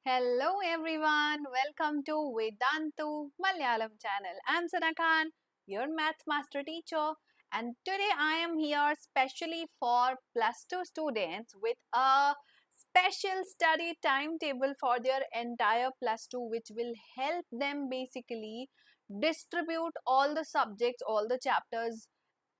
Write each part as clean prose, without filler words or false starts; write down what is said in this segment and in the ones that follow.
Hello everyone, welcome to Vedantu Malayalam channel. I'm Sana Khan, your math master teacher, and today I am here specially for plus 2 students with a special study timetable for their entire plus 2, which will help them basically distribute all the subjects, all the chapters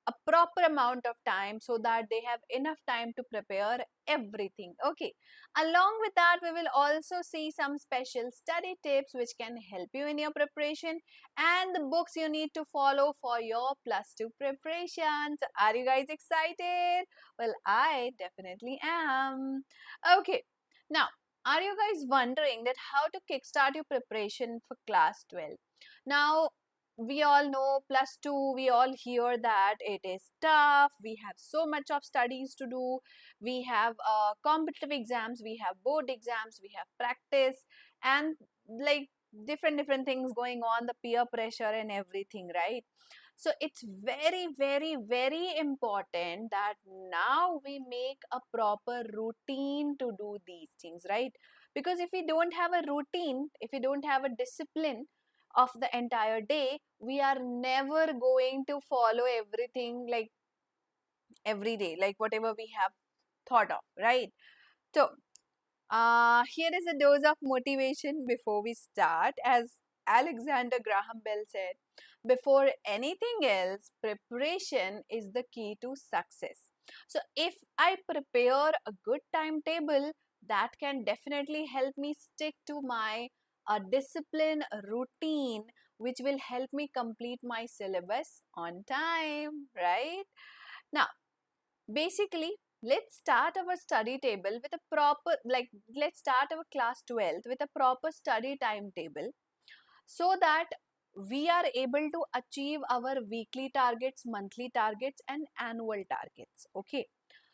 a proper amount of time so that they have enough time to prepare everything. Okay, along with that we will also see some special study tips which can help you in your preparation and the books you need to follow for your plus 2 preparations. Are you guys excited? Well, I definitely am. Okay, now are you guys wondering that how to kickstart your preparation for class 12? Now we all know plus 2, we all hear that it is tough, we have so much of studies to do, we have competitive exams, we have board exams, we have practice, and like different things going on, the peer pressure and everything, right? So it's very important that now we make a proper routine to do these things, right? Because if we don't have a routine, if we don't have a discipline of the entire day, we are never going to follow everything like every day, like whatever we have thought of, right? So here is a dose of motivation before we start. As Alexander Graham Bell said, before anything else, preparation is the key to success. So if I prepare a good timetable, that can definitely help me stick to my discipline routine, which will help me complete my syllabus on time, right? Now, basically, let's start our study table with a proper, let's start our class 12th with a proper study timetable so that we are able to achieve our weekly targets, monthly targets, and annual targets. Okay,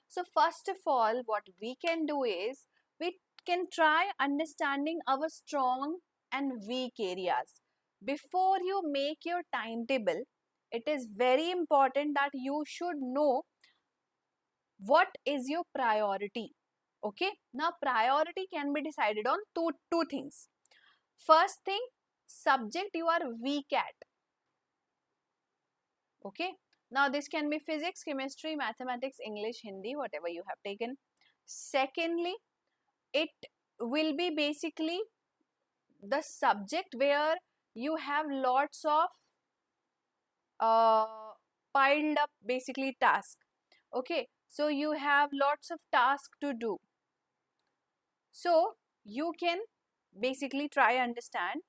so first of all, what we can do is we can try understanding our strong and weak areas. Before you make your timetable, it is very important that you should know what is your priority. Okay, now priority can be decided on two things. First thing, subject you are weak at. Okay, now this can be physics, chemistry, mathematics, English, Hindi, whatever you have taken. Secondly, it will be basically the subject where you have lots of uh, piled up basically task. Okay, so you have lots of tasks to do. So you can basically try understand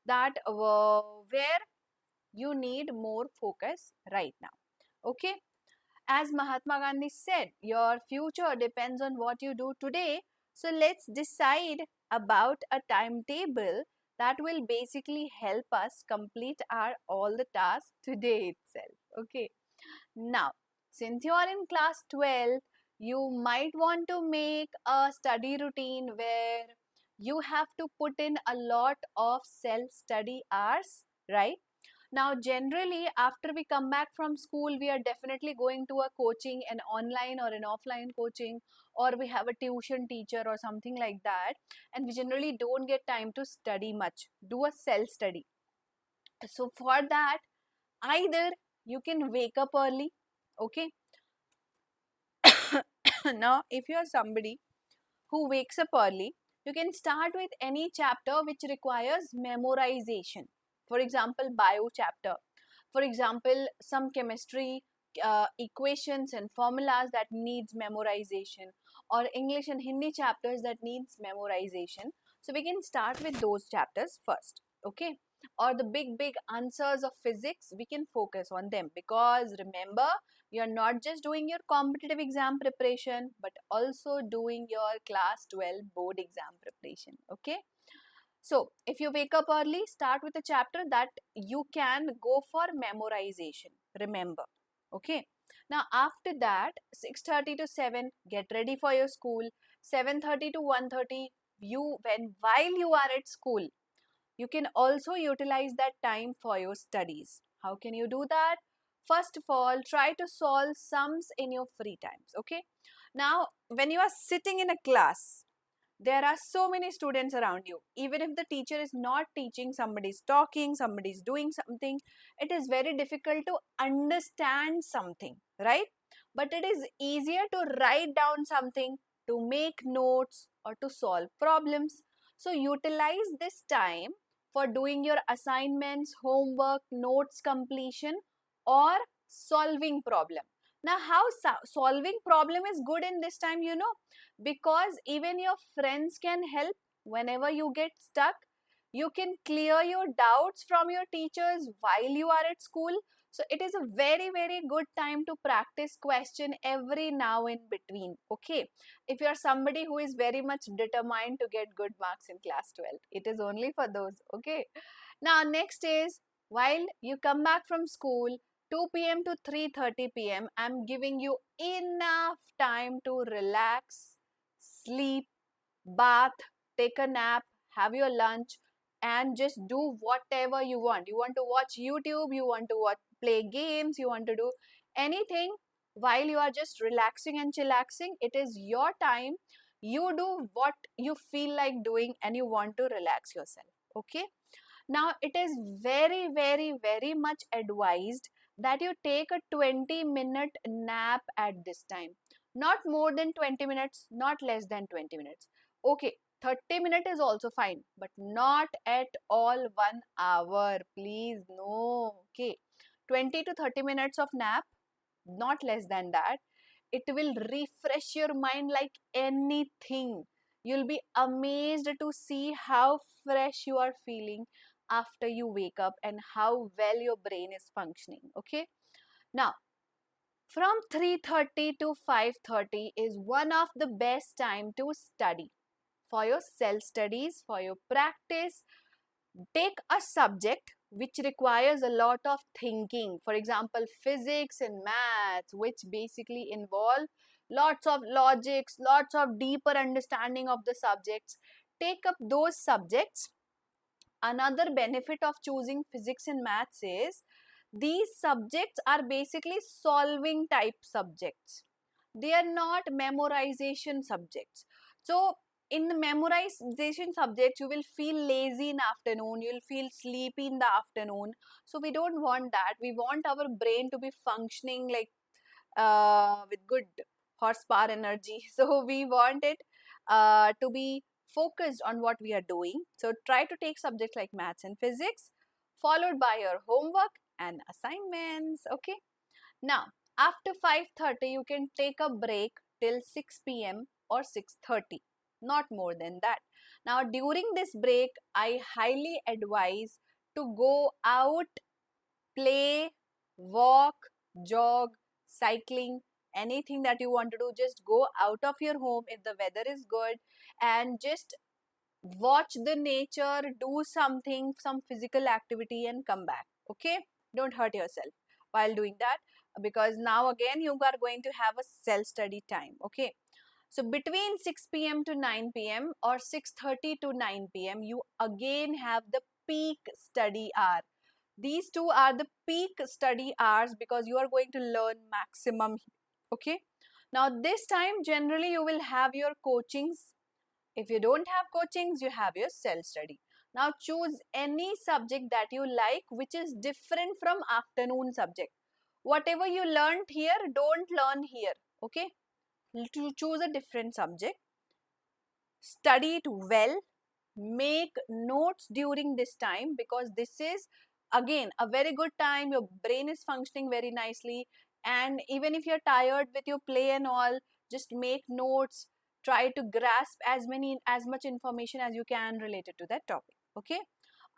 that where you need more focus right now. Okay, as Mahatma Gandhi said, your future depends on what you do today. So let's decide about a timetable that will basically help us complete our all the tasks today itself. Okay, now since you are in class 12, you might want to make a study routine where you have to put in a lot of self study hours, right? Now generally after we come back from school, we are definitely going to a coaching, an online or an offline coaching, or we have a tuition teacher or something like that, and we generally don't get time to study much, do a self study. So for that, either you can wake up early. Okay, now if you are somebody who wakes up early, you can start with any chapter which requires memorization. For example, bio chapter, for example some chemistry equations and formulas that needs memorization, or English and Hindi chapters that needs memorization. So we can start with those chapters first. Okay, or the big answers of physics, we can focus on them, because remember, you're not just doing your competitive exam preparation but also doing your class 12 board exam preparation. Okay, so if you wake up early, start with a chapter that you can go for memorization, remember. Okay, now after that, 6:30 to 7, get ready for your school. 7:30 to 1:30, you when while you are at school, you can also utilize that time for your studies. How can you do that? First of all, try to solve sums in your free times. Okay, now when you are sitting in a class, There are so many students around you. Even if the teacher is not teaching, somebody is talking, somebody is doing something, it is very difficult to understand something, right? But it is easier to write down something, to make notes, or to solve problems. So utilize this time for doing your assignments, homework, notes completion, or solving problem. Now, how solving problem is good in this time, because even your friends can help whenever you get stuck. You can clear your doubts from your teachers while you are at school. So it is a very, very good time to practice question every now in between. Okay, if you are somebody who is very much determined to get good marks in class 12, it is only for those. Okay, now next is, while you come back from school 2 p.m. to 3:30 p.m., I'm giving you enough time to relax, sleep, bath, take a nap, have your lunch, and just do whatever you want. You want to watch YouTube, you want to play games, you want to do anything while you are just relaxing and chillaxing. It is your time. You do what you feel like doing and you want to relax yourself. Okay. Now, it is very, very, very much advised that you take a 20-minute nap at this time. Not more than 20 minutes, not less than 20 minutes. Okay, 30 minutes is also fine, but not at all 1 hour. Please, no. Okay, 20 to 30 minutes of nap, not less than that. It will refresh your mind like anything. You'll be amazed to see how fresh you are feeling after you wake up and how well your brain is functioning. Okay, now from 3:30 to 5:30 is one of the best time to study for your self studies, for your practice. Take a subject which requires a lot of thinking, for example physics and maths, which basically involve lots of logics, lots of deeper understanding of the subjects. Take up those subjects. Another benefit of choosing physics and maths is these subjects are basically solving type subjects. They are not memorization subjects. So in the memorization subjects, you will feel lazy in afternoon, you will feel sleepy in the afternoon. So we don't want that. We want our brain to be functioning like with good horsepower energy. So we want it to be focused on what we are doing. So try to take subjects like maths and physics, followed by your homework and assignments. Okay. Now after 5:30, you can take a break till 6 p.m. or 6:30. Not more than that. Now during this break, I highly advise to go out, play, walk, jog, cycling, anything that you want to do. Just go out of your home if the weather is good and just watch the nature, do something, some physical activity and come back. Okay, don't hurt yourself while doing that, because now again you are going to have a self study time. Okay, so between 6 p.m. to 9 p.m. or 6:30 to 9 p.m. you again have the peak study hour. These two are the peak study hours because you are going to learn maximum. Okay, now this time generally you will have your coachings. If you don't have coachings, you have your self study. Now choose any subject that you like which is different from afternoon subject. Whatever you learned here, don't learn here. Okay, to choose a different subject, study it well, make notes during this time, because this is again a very good time. Your brain is functioning very nicely, and even if you're tired with your play and all, just make notes. Try to grasp as much information as you can related to that topic. Okay,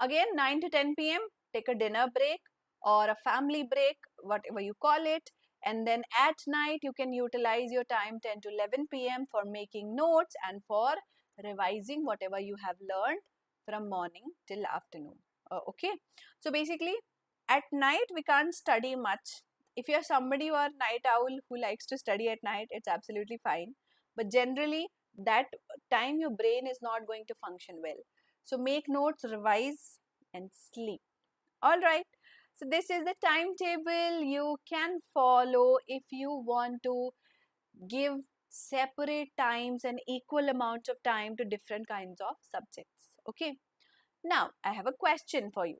again 9 to 10 p.m. take a dinner break or a family break, whatever you call it. And then at night you can utilize your time 10 to 11 p.m. for making notes and for revising whatever you have learned from morning till afternoon. Okay, so basically at night we can't study much. If you're somebody who are night owl who likes to study at night, it's absolutely fine, but generally that time your brain is not going to function well. So make notes, revise and sleep. All right, so this is the timetable you can follow if you want to give separate times and equal amounts of time to different kinds of subjects. Okay. Now, I have a question for you.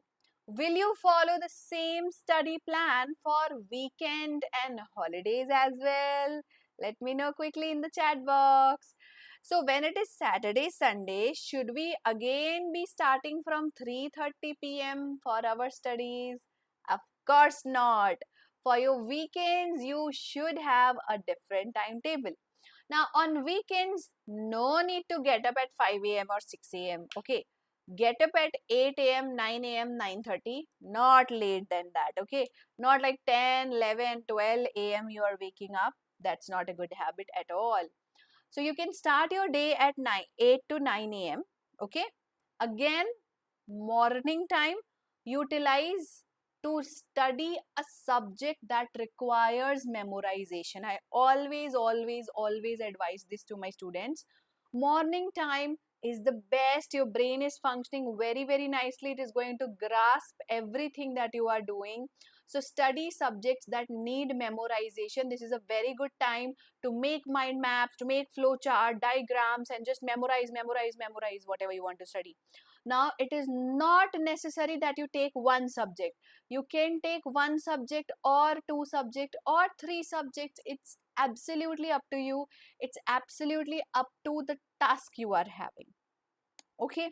Will you follow the same study plan for weekend and holidays as well? Let me know quickly in the chat box. So when it is Saturday, Sunday, should we again be starting from 3:30 p.m. for our studies? Of course not. For your weekends, you should have a different timetable. Now on weekends, no need to get up at 5 a.m. or 6 a.m. Okay. Get up at 8 a.m., 9 a.m., 9:30, not late than that. Okay. Not like 10, 11, 12 a.m. you are waking up. That's not a good habit at all. So you can start your day at 8 to 9 a.m. Okay. Again, morning time, utilize to study a subject that requires memorization. I always advise this to my students. Morning time is the best. Your brain is functioning very nicely. It is going to grasp everything that you are doing. So study subjects that need memorization. This is a very good time to make mind maps, to make flowchart, diagrams, and just memorize whatever you want to study. Now, it is not necessary that you take one subject. You can take one subject or two subject or three subjects. It's absolutely up to you. It's absolutely up to the task you are having. Okay.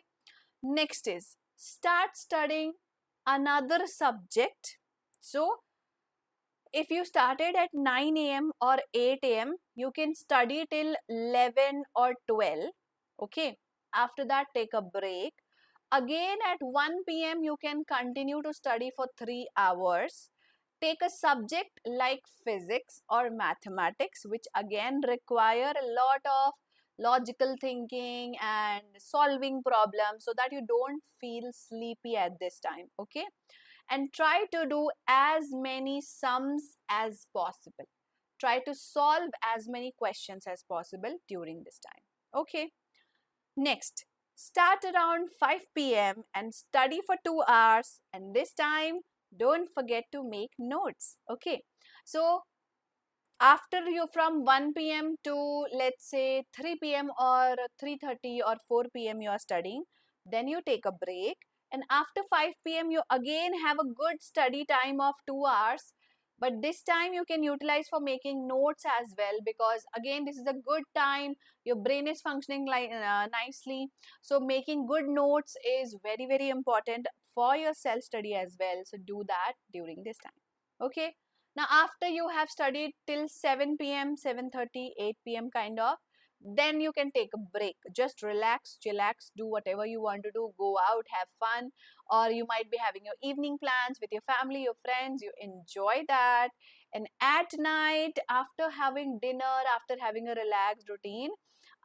Next is start studying another subject. So, if you started at 9 a.m. or 8 a.m., you can study till 11 or 12. Okay. After that, take a break. Again at 1 p.m. you can continue to study for 3 hours. Take a subject like physics or mathematics, which again require a lot of logical thinking and solving problems so that you don't feel sleepy at this time. Okay. And try to do as many sums as possible. Try to solve as many questions as possible during this time. Okay. Next, start around 5 p.m. and study for 2 hours, and this time don't forget to make notes. Okay. So after you from 1 p.m. to let's say 3 p.m. or 3:30 or 4 p.m. you are studying, then you take a break, and after 5 p.m. you again have a good study time of 2 hours, but this time you can utilize for making notes as well, because again this is a good time, your brain is functioning like nicely. So making good notes is very important for your self study as well, so do that during this time. Okay. Now, after you have studied till 7 p.m., 7:30, 8 p.m. kind of, then you can take a break. Just relax, chillax, do whatever you want to do. Go out, have fun, or you might be having your evening plans with your family, your friends. You enjoy that. And at night, after having dinner, after having a relaxed routine,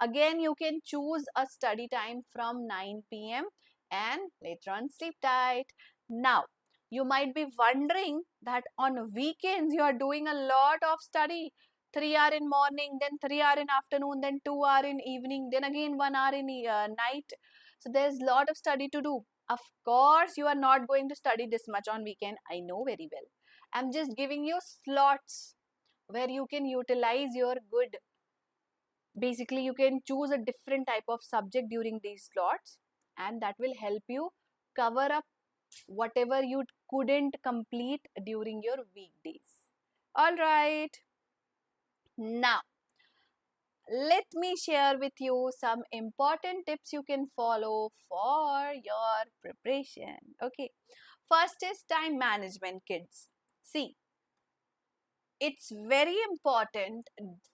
again you can choose a study time from 9 p.m. and later on sleep tight. Now, you might be wondering that on weekends you are doing a lot of study. 3 hours in morning, then 3 hours in afternoon, then 2 hours in evening, then again 1 hour in night. So there's a lot of study to do. Of course, you are not going to study this much on weekend. I know very well. I'm just giving you slots where you can utilize your good. Basically, you can choose a different type of subject during these slots, and that will help you cover up whatever you couldn't complete during your weekdays. All right. Now, let me share with you some important tips you can follow for your preparation. Okay. First is time management, kids. See, it's very important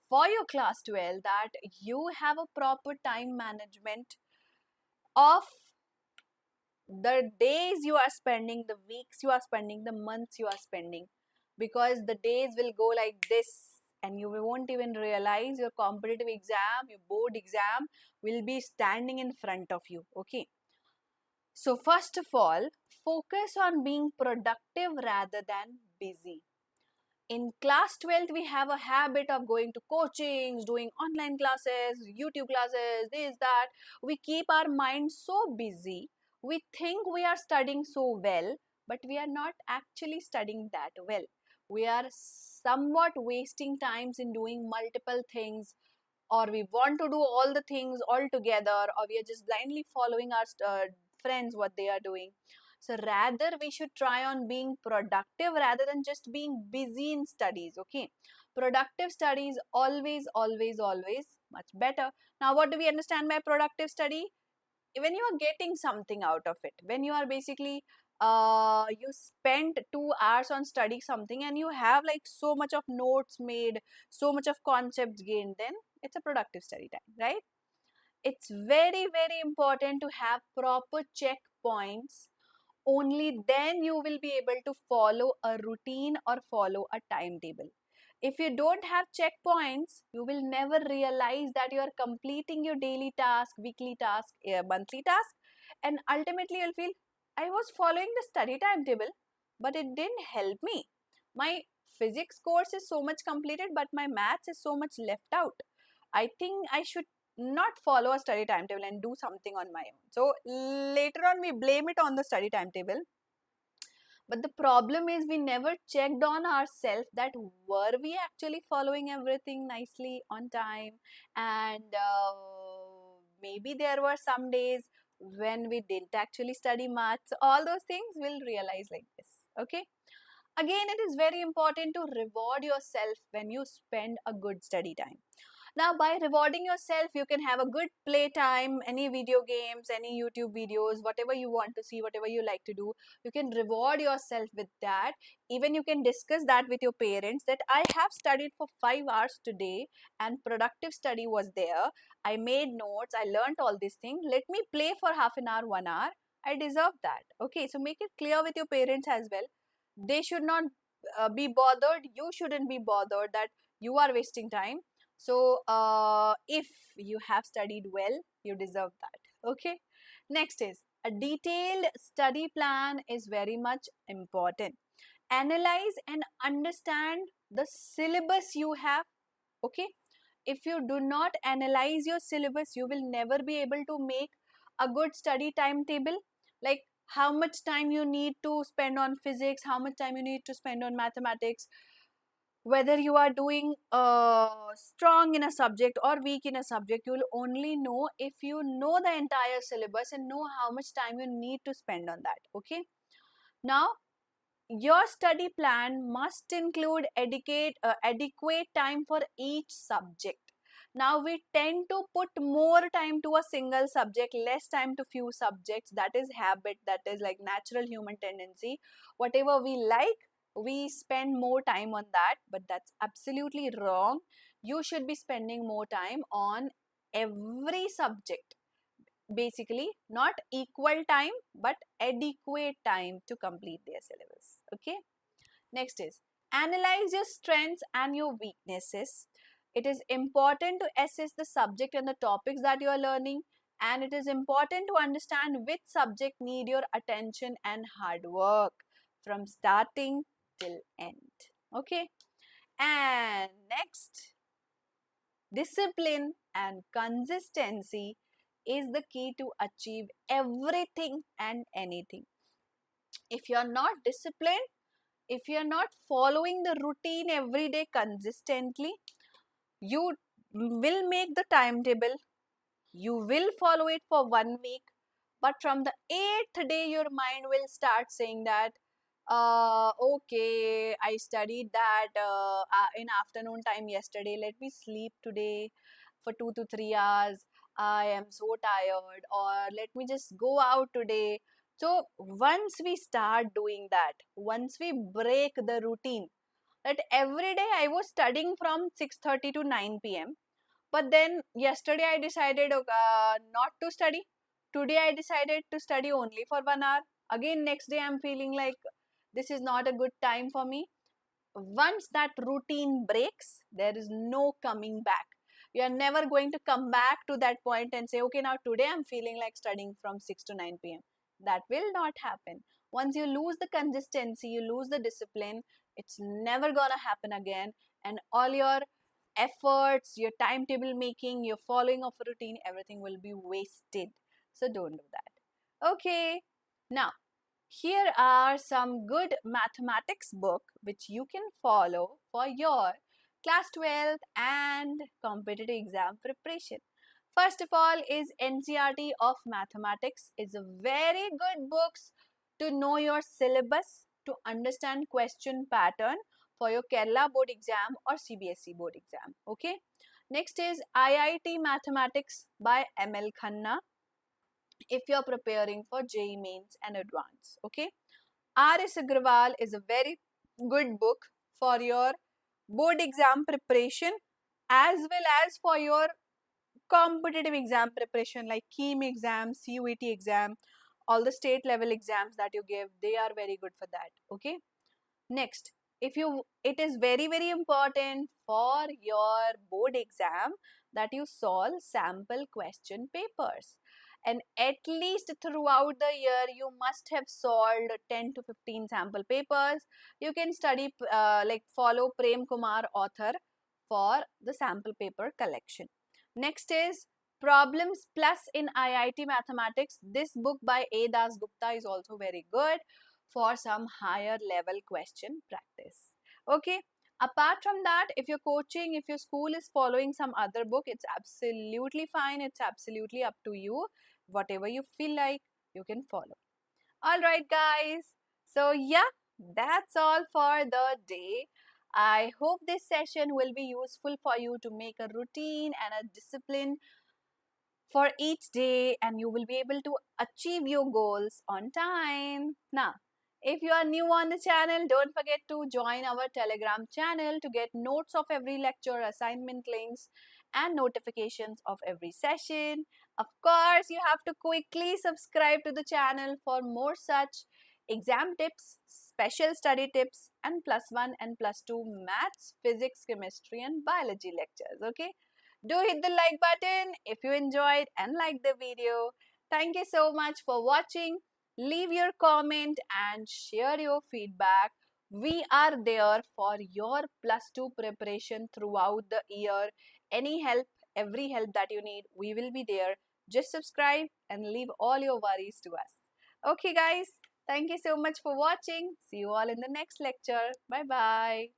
for your class 12 that you have a proper time management of the days you are spending, the weeks you are spending, the months you are spending, because the days will go like this and you won't even realize your competitive exam, your board exam will be standing in front of you. Okay. So first of all, focus on being productive rather than busy. In class 12th, we have a habit of going to coachings, doing online classes, YouTube classes, this, that. We keep our mind so busy. We think we are studying so well, but we are not actually studying that well. We are somewhat wasting times in doing multiple things, or we want to do all the things all together, or we are just blindly following our friends what they are doing. So rather we should try on being productive rather than just being busy in studies. Okay, productive studies always much better. Now what do we understand by productive study? When you are getting something out of it, when you are basically you spent 2 hours on studying something and you have like so much of notes made, so much of concepts gained, then it's a productive study time, right? It's very important to have proper checkpoints. Only then you will be able to follow a routine or follow a timetable. If you don't have checkpoints, you will never realize that you are completing your daily task, weekly task, monthly task, and ultimately you'll feel, I was following the study timetable, but it didn't help me. My physics course is so much completed, but my maths is so much left out. I think I should not follow a study timetable and do something on my own. So later on we blame it on the study timetable. But the problem is we never checked on ourselves that were we actually following everything nicely on time, and maybe there were some days when we didn't actually study maths. All those things we'll realize like this. Okay. Again, it is very important to reward yourself when you spend a good study time. Now, by rewarding yourself, you can have a good playtime, any video games, any YouTube videos, whatever you want to see, whatever you like to do. You can reward yourself with that. Even you can discuss that with your parents that I have studied for 5 hours today and productive study was there. I made notes, I learned all these things. Let me play for half an hour, 1 hour. I deserve that. Okay, so make it clear with your parents as well. They should not be bothered. You shouldn't be bothered that you are wasting time. So if you have studied well, you deserve that. Okay. Next is a detailed study plan is very much important. Analyze and understand the syllabus you have. Okay. If you do not analyze your syllabus, you will never be able to make a good study timetable. Like how much time you need to spend on physics, how much time you need to spend on mathematics, whether you are doing strong in a subject or weak in a subject, you will only know if you know the entire syllabus and know how much time you need to spend on that. Okay. Now your study plan must include adequate time for each subject. Now we tend to put more time to a single subject, less time to few subjects. That is habit, that is like natural human tendency. Whatever we like, we spend more time on that, but that's absolutely wrong. You should be spending more time on every subject. Basically, not equal time, but adequate time to complete their syllabus. Okay. Next is analyze your strengths and your weaknesses. It is important to assess the subject and the topics that you are learning, and it is important to understand which subject need your attention and hard work from starting till end. Okay. And next, discipline and consistency is the key to achieve everything and anything. If you are not disciplined, if you are not following the routine every day consistently, you will make the timetable, you will follow it for 1 week, but from the 8th day your mind will start saying that okay, I studied that in afternoon time yesterday, let me sleep today for 2 to 3 hours, I am so tired, or let me just go out today. So once we start doing that, once we break the routine, that every day I was studying from 6:30 to 9 p.m. But then yesterday I decided not to study. Today I decided to study only for 1 hour. Again, next day I'm feeling like this is not a good time for me. Once that routine breaks, there is no coming back. You are never going to come back to that point and say, okay, now today I'm feeling like studying from 6 to 9 p.m. That will not happen. Once you lose the consistency, you lose the discipline, it's never gonna happen again. And all your efforts, your timetable making, your following of a routine, everything will be wasted. So don't do that. Okay. Now, here are some good mathematics book which you can follow for your class 12th and competitive exam preparation. First of all is NCERT of Mathematics is a very good books to know your syllabus, to understand question pattern for your Kerala board exam or CBSE board exam. Okay. Next is IIT Mathematics by ML Khanna if you're preparing for JEE mains and advance. Okay. R.S. Agrawal is a very good book for your board exam preparation as well as for your competitive exam preparation like KEAM exam, CUET exam, all the state level exams that you give, they are very good for that. Okay. Next, it is very important for your board exam that you solve sample question papers. And at least throughout the year, you must have solved 10 to 15 sample papers. You can study, follow Prem Kumar author for the sample paper collection. Next is Problems Plus in IIT Mathematics. This book by A. Das Gupta is also very good for some higher level question practice. Okay. Apart from that, if you're coaching, if your school is following some other book, it's absolutely fine. It's absolutely up to you. Whatever you feel like, you can follow. Alright, guys. So, yeah, that's all for the day. I hope this session will be useful for you to make a routine and a discipline for each day, and you will be able to achieve your goals on time. Now, if you are new on the channel, don't forget to join our Telegram channel to get notes of every lecture, assignment links, and notifications of every session. Of course, you have to quickly subscribe to the channel for more such exam tips, special study tips, and +1 and +2 maths, physics, chemistry, and biology lectures. Okay. Do hit the like button if you enjoyed and liked the video. Thank you so much for watching. Leave your comment and share your feedback. We are there for your +2 preparation throughout the year. Any help, every help that you need, we will be there. Just subscribe and leave all your worries to us. Okay guys, thank you so much for watching. See you all in the next lecture. Bye bye.